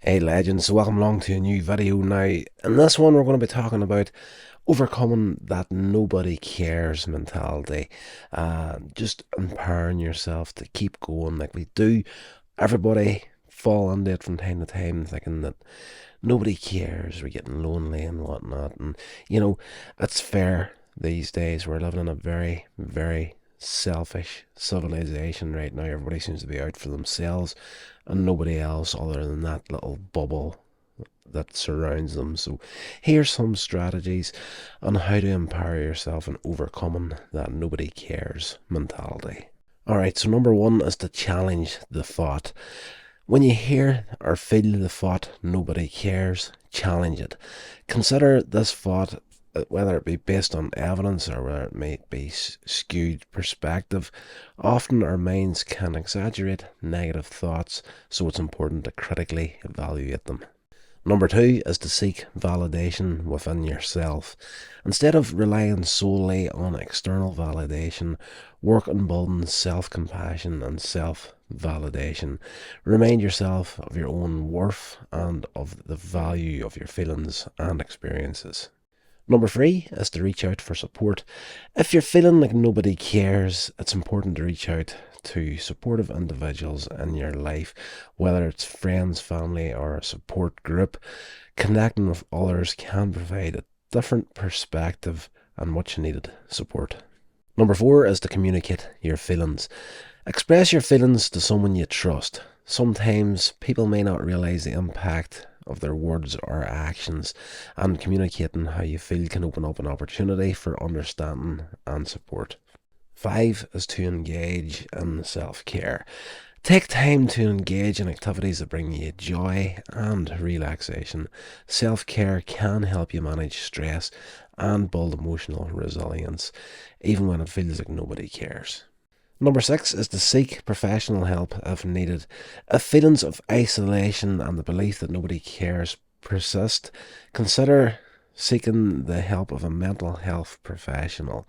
Hey legends, welcome along to a new video now. In this one we're going to be talking about overcoming that nobody cares mentality. Just empowering yourself to keep going like we do. Everybody fall into it from time to time thinking that nobody cares, we're getting lonely and whatnot. And you know, it's fair these days. We're living in a very, very selfish civilization right now. Everybody seems to be out for themselves and nobody else other than that little bubble that surrounds them. So here's some strategies on how to empower yourself in overcoming that nobody cares mentality. Alright, so number one is to challenge the thought. When you hear or feel the thought nobody cares, challenge it. Consider this thought, whether it be based on evidence or whether it may be skewed perspective. Often our minds can exaggerate negative thoughts, so it's important to critically evaluate them. Number two is to seek validation within yourself. Instead of relying solely on external validation, work on building self-compassion and self-validation. Remind yourself of your own worth and of the value of your feelings and experiences. Number three is to reach out for support. If you're feeling like nobody cares, it's important to reach out to supportive individuals in your life, whether it's friends, family, or a support group. Connecting with others can provide a different perspective and much needed support. Number four is to communicate your feelings. Express your feelings to someone you trust. Sometimes people may not realize the impact of their words or actions, and communicating how you feel can open up an opportunity for understanding and support. Five is to engage in self-care. Take time to engage in activities that bring you joy and relaxation. Self-care can help you manage stress and build emotional resilience, even when it feels like nobody cares. Number six is to seek professional help if needed. If feelings of isolation and the belief that nobody cares persist, consider seeking the help of a mental health professional.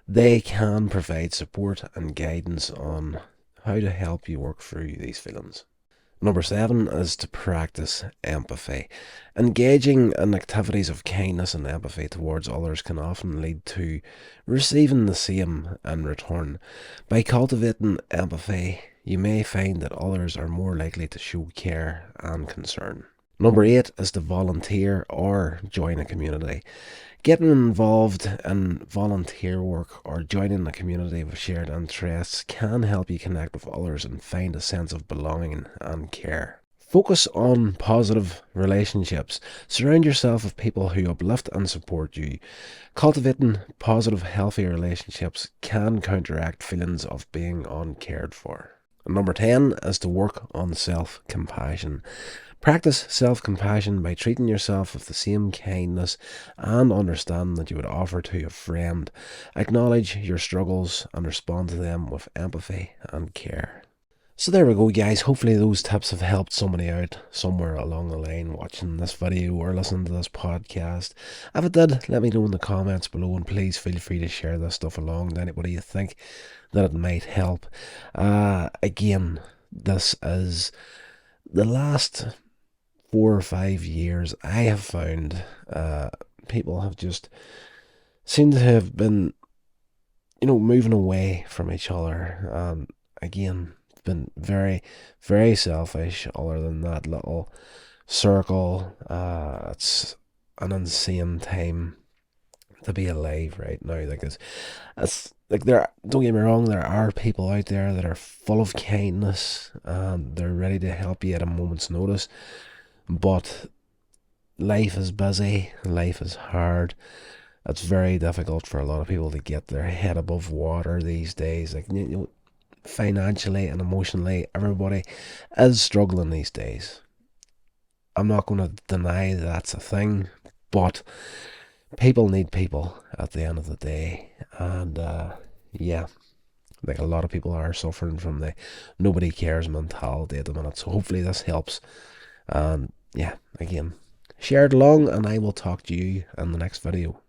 They can provide support and guidance on how to help you work through these feelings. Number seven is to practice empathy. Engaging in activities of kindness and empathy towards others can often lead to receiving the same in return. By cultivating empathy, you may find that others are more likely to show care and concern. Number eight is to volunteer or join a community. Getting involved in volunteer work or joining a community with shared interests can help you connect with others and find a sense of belonging and care. Focus on positive relationships. Surround yourself with people who uplift and support you. Cultivating positive, healthy relationships can counteract feelings of being uncared for. Number 10 is to work on self-compassion. Practice self-compassion by treating yourself with the same kindness and understanding that you would offer to a friend. Acknowledge your struggles and respond to them with empathy and care. So there we go, guys. Hopefully those tips have helped somebody out somewhere along the line watching this video or listening to this podcast. If it did, let me know in the comments below, and please feel free to share this stuff along to anybody you think that it might help. Again, this is the last 4 or 5 years I have found people have just seemed to have been, moving away from each other. Again, been very, very selfish. Other than that little circle, it's an insane time to be alive right now. It's like don't get me wrong, there are people out there that are full of kindness and they're ready to help you at a moment's notice. But life is busy, life is hard. It's very difficult for a lot of people to get their head above water these days. Financially and emotionally, everybody is struggling these days. I'm not going to deny that's a thing, but people need people at the end of the day. And yeah, like a lot of people are suffering from the nobody cares mentality at the minute. So hopefully this helps. And yeah, again, share it along, and I will talk to you in the next video.